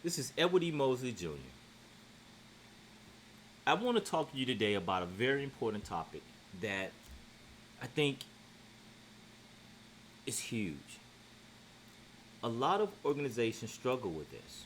This is Edward E. Mosley Jr. I want to talk to you today about a very important topic that I think is huge. A lot of organizations struggle with this.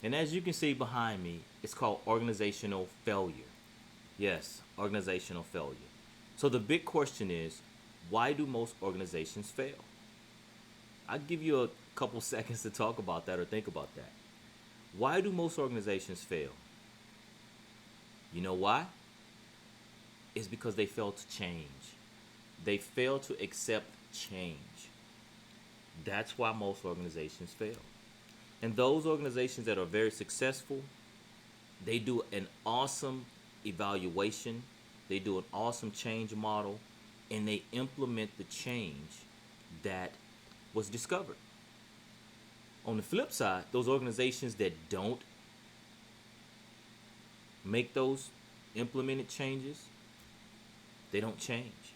And as you can see behind me, it's called organizational failure. Yes, organizational failure. So the big question is, why do most organizations fail? I'll give you a couple seconds to talk about that or think about that. Why do most organizations fail? You know why? It's because they fail to change. They fail to accept change. That's why most organizations fail. And those organizations that are very successful, they do an awesome evaluation, they do an awesome change model, and they implement the change that was discovered. On the flip side, those organizations that don't make those implemented changes, they don't change.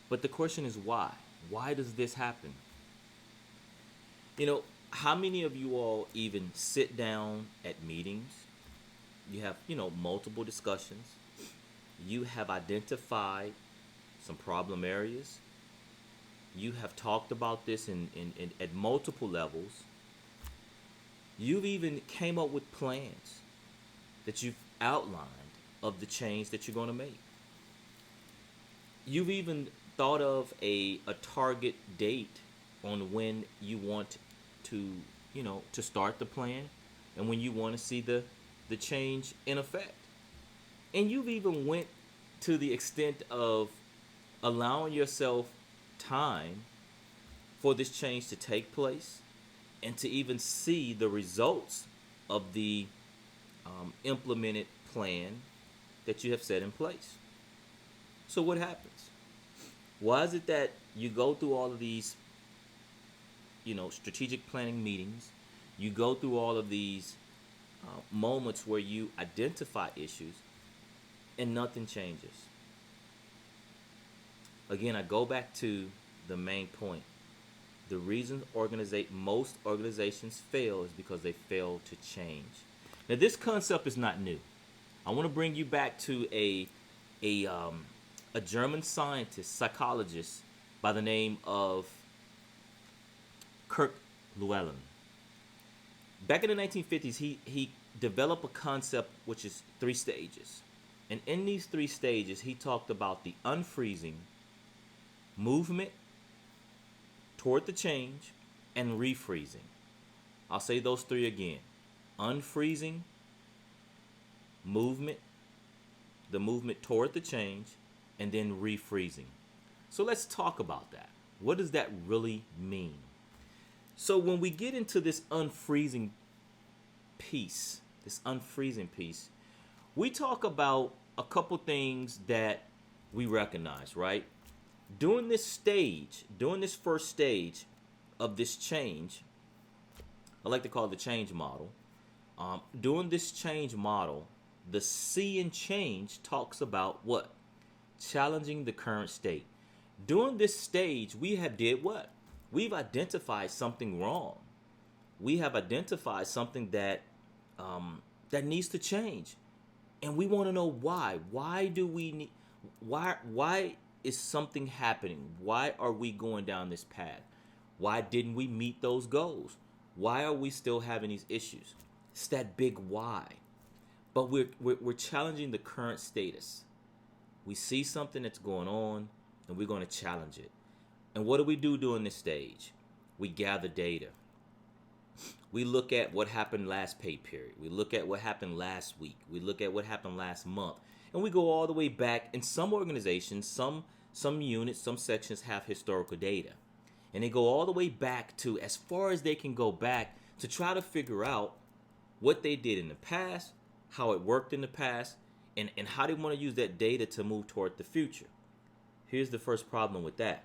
But the question is why? Why does this happen? How many of you all even sit down at meetings? You have, multiple discussions. You have identified some problem areas. You have talked about this in at multiple levels. You've even came up with plans that you've outlined of the change that you're going to make. You've even thought of a target date on when you want to start the plan and when you want to see the change in effect. And you've even went to the extent of allowing yourself time for this change to take place and to even see the results of the implemented plan that you have set in place. So what happens? Why is it that you go through all of these, strategic planning meetings? You go through all of these moments where you identify issues and nothing changes. Again, I go back to the main point. The reason most organizations fail is because they fail to change. Now, this concept is not new. I want to bring you back to a German scientist, psychologist by the name of Kurt Llewellyn. Back in the 1950s, he developed a concept which is 3 stages. And in these 3 stages, he talked about the unfreezing, movement toward the change, and refreezing. I'll say those 3 again. Unfreezing, movement, the movement toward the change, and then refreezing. So let's talk about that. What does that really mean? So when we get into this unfreezing piece, we talk about a couple things that we recognize, right? During this first stage of this change, I like to call it the change model. During this change model, the C in change talks about what? Challenging the current state. During this stage, we have did what? We've identified something wrong. We have identified something that that needs to change, and we want to know why. Why do we need? Why is something happening? Why are we going down this path? Why didn't we meet those goals? Why are we still having these issues? It's that big why. But we're challenging the current status. We see something that's going on, and we're going to challenge it. And what do we do during this stage? We gather data. We look at what happened last pay period. We look at what happened last week. We look at what happened last month. And we go all the way back. In some organizations, some units, some sections have historical data. And they go all the way back to as far as they can go back to try to figure out what they did in the past, how it worked in the past, and how they want to use that data to move toward the future. Here's the first problem with that.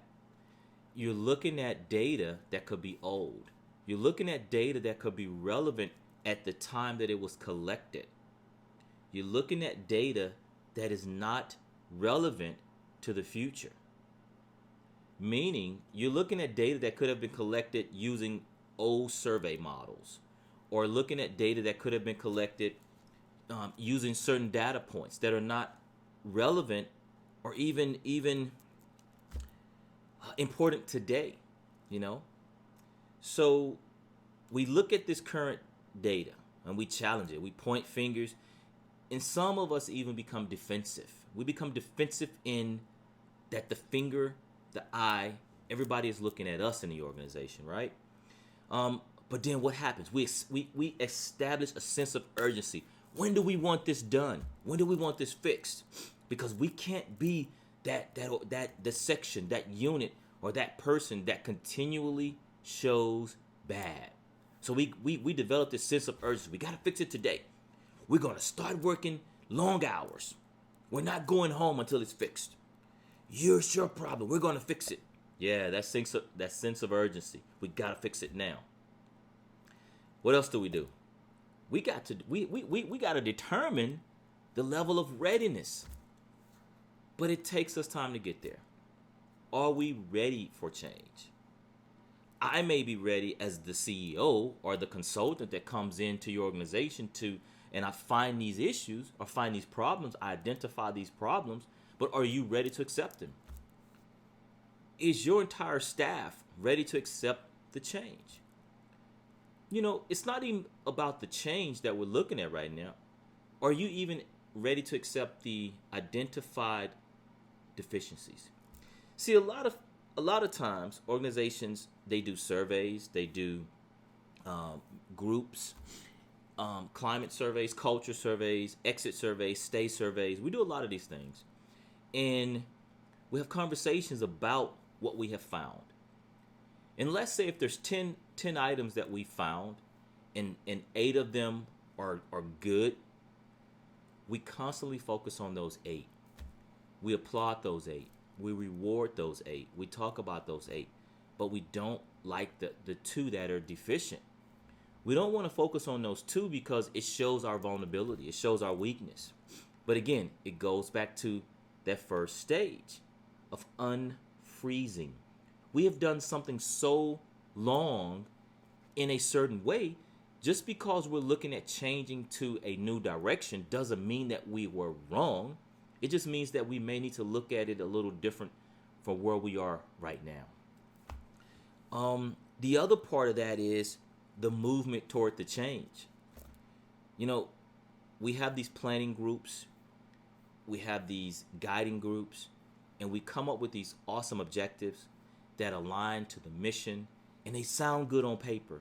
You're looking at data that could be old. You're looking at data that could be relevant at the time that it was collected. You're looking at data that is not relevant to the future. Meaning, you're looking at data that could have been collected using old survey models or looking at data that could have been collected using certain data points that are not relevant or even important today, you know. So we look at this current data and we challenge it. We point fingers, and some of us even become defensive. We become defensive in that the finger, the eye, everybody is looking at us in the organization, right? But then what happens? We establish a sense of urgency. When do we want this done? When do we want this fixed? Because we can't be the section, that unit, or that person that continually shows bad. So we develop this sense of urgency. We got to fix it today. We're going to start working long hours. We're not going home until it's fixed. Here's your problem. We're going to fix it. Yeah, that sense of urgency. We got to fix it now. What else do? We got to determine the level of readiness. But it takes us time to get there. Are we ready for change? I may be ready as the CEO or the consultant that comes into your organization and I find these issues or find these problems, I identify these problems, but are you ready to accept them? Is your entire staff ready to accept the change? You know, it's not even about the change that we're looking at right now. Are you even ready to accept the identified deficiencies? See, a lot of times organizations, they do surveys, they do groups, climate surveys, culture surveys, exit surveys, stay surveys. We do a lot of these things, and we have conversations about what we have found. And let's say if there's 10 items that we found and 8 of them are good, we constantly focus on those 8. We applaud those 8. We reward those 8. We talk about those 8. But we don't like the 2 that are deficient. We don't want to focus on those 2 because it shows our vulnerability. It shows our weakness. But again, it goes back to that first stage of unfreezing. We have done something so long in a certain way. Just because we're looking at changing to a new direction doesn't mean that we were wrong. It just means that we may need to look at it a little different from where we are right now. The other part of that is the movement toward the change. You know, we have these planning groups, we have these guiding groups, and we come up with these awesome objectives that align to the mission, and they sound good on paper,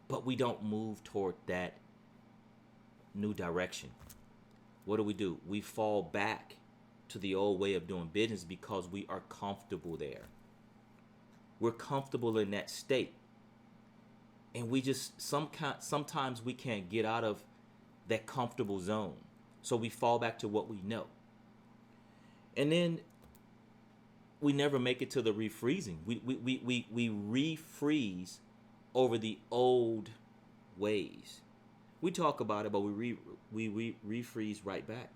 but we don't move toward that new direction. What do? We fall back to the old way of doing business because we are comfortable there. We're comfortable in that state. And we just, sometimes we can't get out of that comfortable zone. So we fall back to what we know. And then we never make it to the refreezing. We refreeze over the old ways. We talk about it, but we refreeze right back.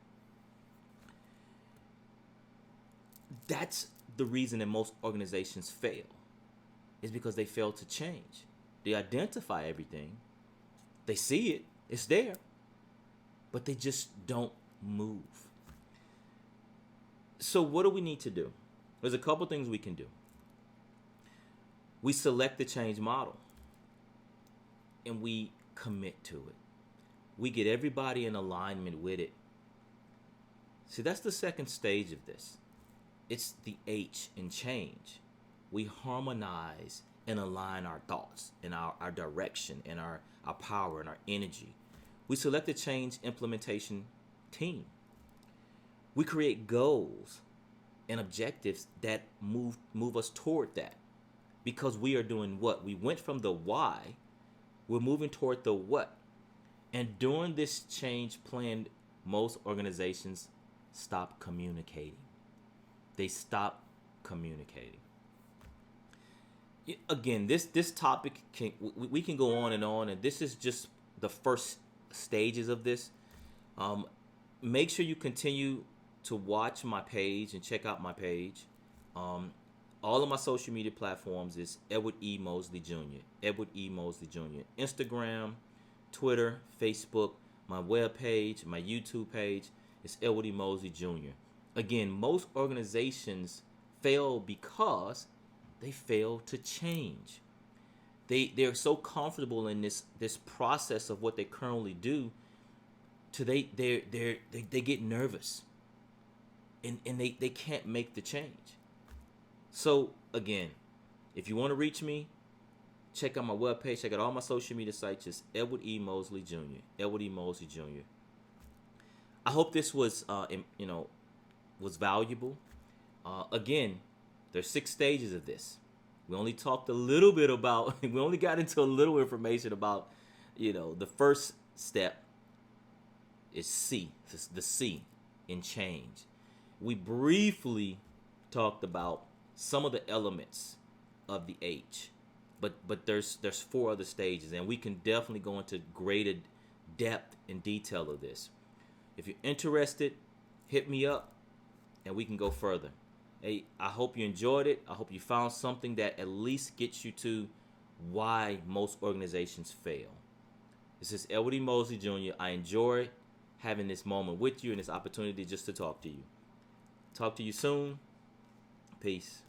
That's the reason that most organizations fail, is because they fail to change. They identify everything, they see it, it's there, but they just don't move. So what do we need to do? There's a couple things we can do. We select the change model and we commit to it. We get everybody in alignment with it. See, that's the second stage of this. It's the H in change. We harmonize and align our thoughts and our direction and our power and our energy. We select a change implementation team. We create goals and objectives that move us toward that, because we are doing what? We went from the why, we're moving toward the what. And during this change plan, most organizations stop communicating. They stop communicating. Again, this topic we can go on, and this is just the first stages of this. Make sure you continue to watch my page and check out my page. All of my social media platforms is Edward E. Mosley Jr. Edward E. Mosley Jr. Instagram, Twitter, Facebook, my webpage, my YouTube page. It's Edward E. Mosley Jr. Again, most organizations fail because they fail to change. They're so comfortable in this process of what they currently do, to they get nervous, and they can't make the change. So again, if you want to reach me, check out my webpage, check out all my social media sites, just Edward E. Mosley Jr. Edward E. Mosley Jr. I hope this was was valuable. Again, there's 6 stages of this. We only talked a little bit about, we only got into a little information about, the first step is C, the C in change. We briefly talked about some of the elements of the H, but there's 4 other stages, and we can definitely go into greater depth and detail of this. If you're interested, hit me up and we can go further. Hey, I hope you enjoyed it. I hope you found something that at least gets you to why most organizations fail. This is Edward E. Mosley Jr. I enjoy having this moment with you and this opportunity just to talk to you. Talk to you soon. Peace.